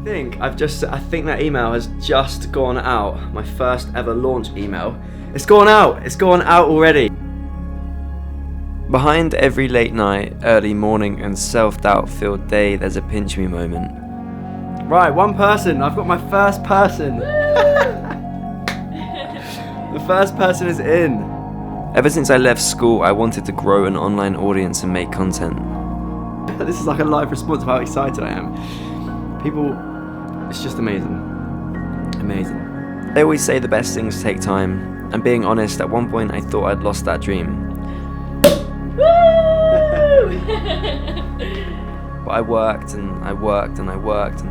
I think that email has just gone out. My first ever launch email. It's gone out already. Behind every late night, early morning and self-doubt filled day, there's a pinch me moment. Right, one person. I've got my first person. The first person is in. Ever since I left school, I wanted to grow an online audience and make content. This is like a live response of how excited I am. People, it's just amazing. Amazing. They always say the best things take time, and being honest, at one point I thought I'd lost that dream. But I worked and I worked and I worked, and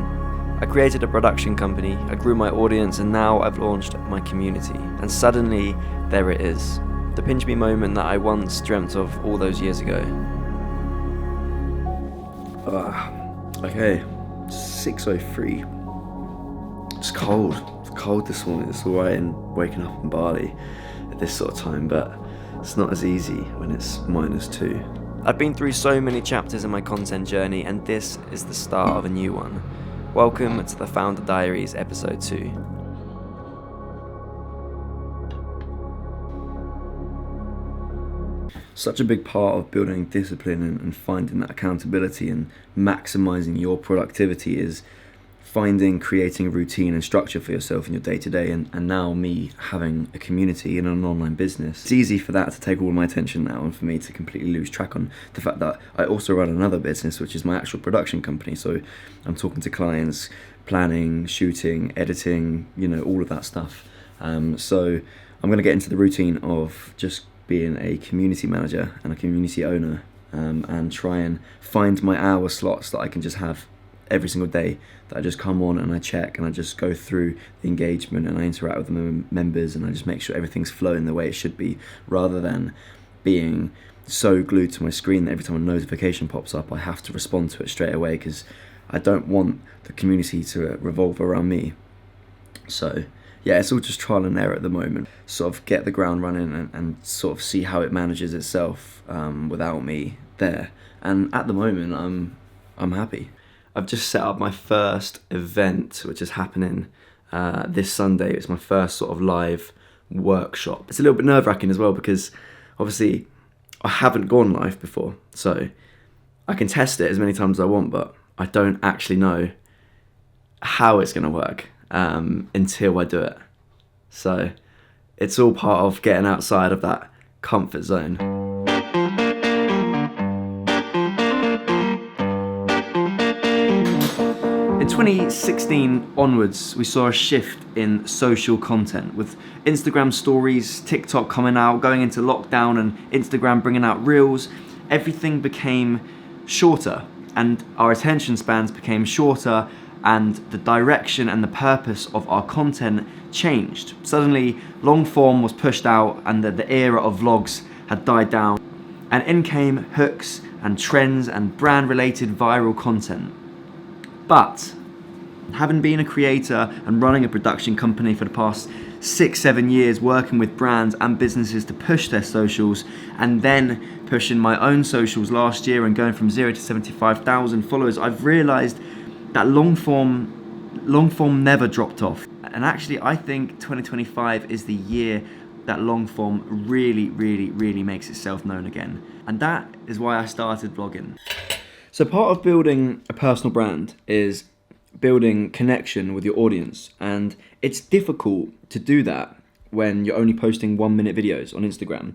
I created a production company, I grew my audience, and now I've launched my community. And suddenly, there it is. The pinch me moment that I once dreamt of all those years ago. Okay, 6:03. It's cold. It's cold this morning. It's alright in waking up in Bali at this sort of time, but it's not as easy when it's -2. I've been through so many chapters in my content journey, and this is the start of a new one. Welcome to the Founder Diaries episode 2. Such a big part of building discipline and finding that accountability and maximizing your productivity is creating a routine and structure for yourself in your day-to-day, and now me having a community in an online business. It's easy for that to take all my attention now, and for me to completely lose track on the fact that I also run another business, which is my actual production company. So I'm talking to clients, planning, shooting, editing, all of that stuff. So I'm going to get into the routine of just being a community manager and a community owner, and try and find my hour slots that I can just have every single day, that I just come on and I check and I just go through the engagement and I interact with the members and I just make sure everything's flowing the way it should be, rather than being so glued to my screen that every time a notification pops up I have to respond to it straight away, because I don't want the community to revolve around me. So yeah, it's all just trial and error at the moment. Sort of get the ground running and sort of see how it manages itself without me there. And at the moment, I'm happy. I've just set up my first event, which is happening this Sunday. It's my first sort of live workshop. It's a little bit nerve-wracking as well, because obviously I haven't gone live before. So I can test it as many times as I want, but I don't actually know how it's going to work until I do it. So it's all part of getting outside of that comfort zone. In 2016 onwards, we saw a shift in social content, with Instagram stories, TikTok coming out, going into lockdown, and Instagram bringing out Reels. Everything became shorter, and our attention spans became shorter, and the direction and the purpose of our content changed. Suddenly, long form was pushed out, and the era of vlogs had died down, and in came hooks and trends and brand-related viral content. But having been a creator and running a production company for the past 6-7 years, working with brands and businesses to push their socials, and then pushing my own socials last year and going from 0 to 75,000 followers, I've realized that long form never dropped off. And actually, I think 2025 is the year that long form really makes itself known again. And that is why I started vlogging. So part of building a personal brand is building connection with your audience, and it's difficult to do that when you're only posting 1-minute videos on Instagram,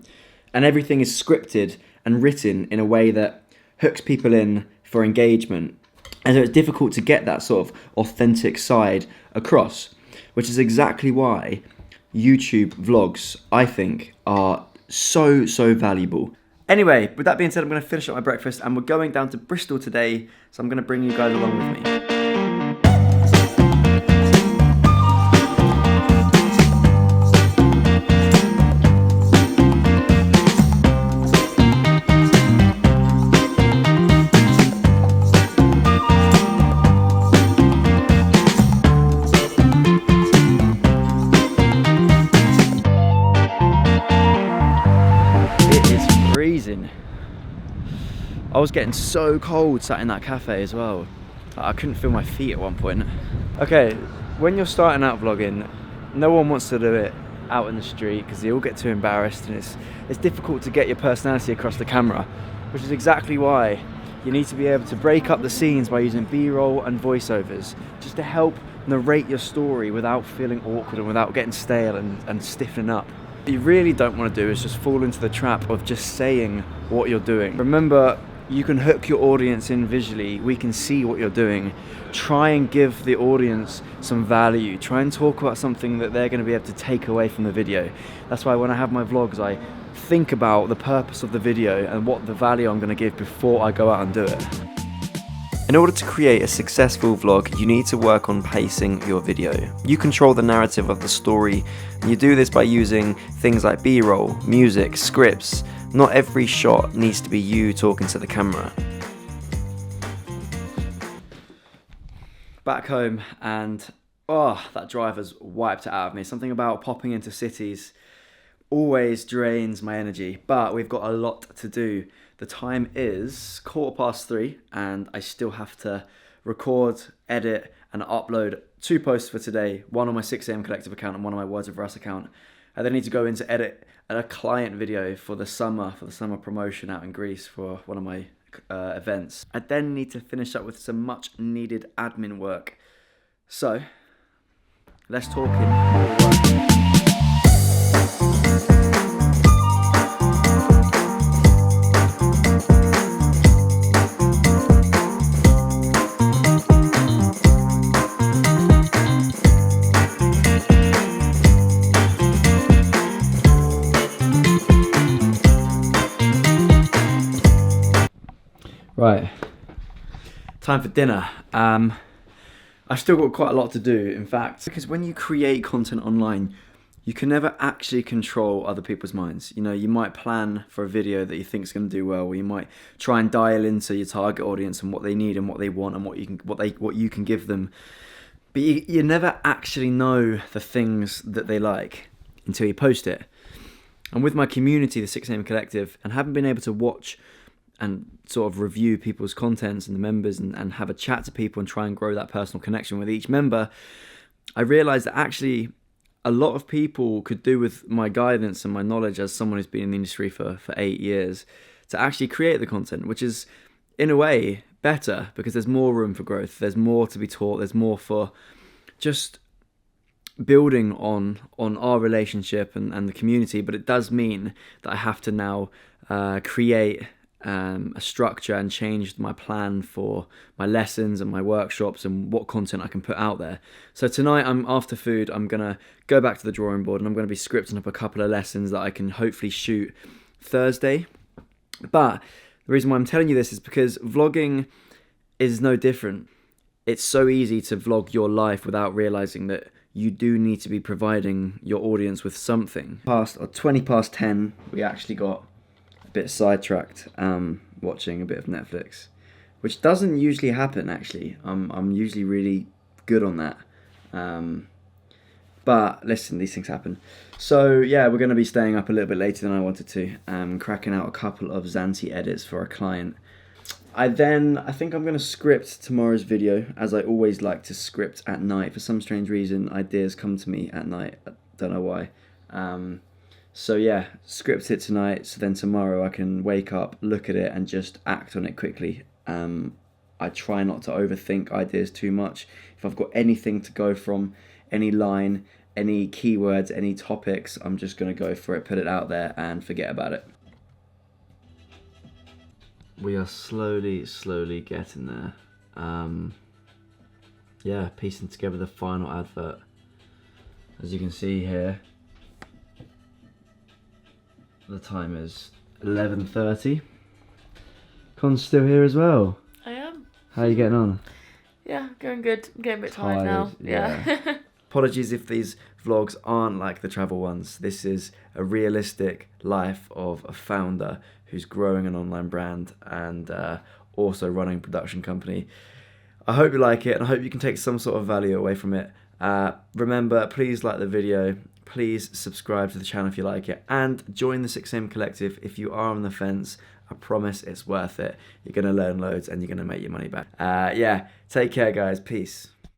and everything is scripted and written in a way that hooks people in for engagement, and so it's difficult to get that sort of authentic side across, which is exactly why YouTube vlogs, I think, are so valuable. Anyway, with that being said, I'm going to finish up my breakfast, and we're going down to Bristol today, so I'm going to bring you guys along with me. I was getting so cold sat in that cafe as well. I couldn't feel my feet at one point. Okay, when you're starting out vlogging, no one wants to do it out in the street because they all get too embarrassed, and it's difficult to get your personality across the camera, which is exactly why you need to be able to break up the scenes by using B-roll and voiceovers, just to help narrate your story without feeling awkward and without getting stale and stiffening up. What you really don't want to do is just fall into the trap of just saying what you're doing. Remember, you can hook your audience in visually. We can see what you're doing. Try and give the audience some value. Try and talk about something that they're going to be able to take away from the video. That's why when I have my vlogs, I think about the purpose of the video and what the value I'm going to give before I go out and do it. In order to create a successful vlog, you need to work on pacing your video. You control the narrative of the story, and you do this by using things like B-roll, music, scripts. Not every shot needs to be you talking to the camera. Back home, and that drive has wiped it out of me. Something about popping into cities always drains my energy, but we've got a lot to do. The time is 3:15 and I still have to record, edit and upload 2 posts for today, one on my 6am collective account and one on my Words of Russ account. I then need to go in to edit a client video for the summer promotion out in Greece for one of my events. I then need to finish up with some much needed admin work. So, less talking, more working. Right, time for dinner. I've still got quite a lot to do, in fact, because when you create content online, you can never actually control other people's minds. You know, you might plan for a video that you think is going to do well, or you might try and dial into your target audience and what they need and what they want and what you can give them. But you never actually know the things that they like until you post it. And with my community, the 6am Collective, and having been able to watch and sort of review people's contents and the members and have a chat to people and try and grow that personal connection with each member, I realized that actually a lot of people could do with my guidance and my knowledge as someone who's been in the industry for 8 years to actually create the content, which is in a way better because there's more room for growth, there's more to be taught, there's more for just building on our relationship and the community. But it does mean that I have to now create a structure and change my plan for my lessons and my workshops and what content I can put out there. So tonight, after food, I'm gonna go back to the drawing board and I'm gonna be scripting up a couple of lessons that I can hopefully shoot Thursday. But the reason why I'm telling you this is because vlogging is no different. It's so easy to vlog your life without realizing that you do need to be providing your audience with something. 20 past 10, we actually got bit sidetracked watching a bit of Netflix, which doesn't usually happen actually. I'm usually really good on that, but listen, these things happen. So yeah, we're going to be staying up a little bit later than I wanted to, cracking out a couple of Zanti edits for a client. I think I'm going to script tomorrow's video, as I always like to script at night. For some strange reason, ideas come to me at night. I don't know why. So yeah, script it tonight, so then tomorrow I can wake up, look at it and just act on it quickly. I try not to overthink ideas too much. If I've got anything to go from, any line, any keywords, any topics, I'm just going to go for it, put it out there and forget about it. We are slowly getting there. Yeah, piecing together the final advert. As you can see here, the time is 11:30. Con's still here as well. I am. How are you getting on? Yeah, going good. I'm getting a bit tired now. Yeah. Apologies if these vlogs aren't like the travel ones. This is a realistic life of a founder who's growing an online brand and also running a production company. I hope you like it and I hope you can take some sort of value away from it. Remember, please like the video. Please subscribe to the channel if you like it, and join the 6am Collective if you are on the fence I promise it's worth it. You're going to learn loads and you're going to make your money back. Yeah, take care, guys. Peace.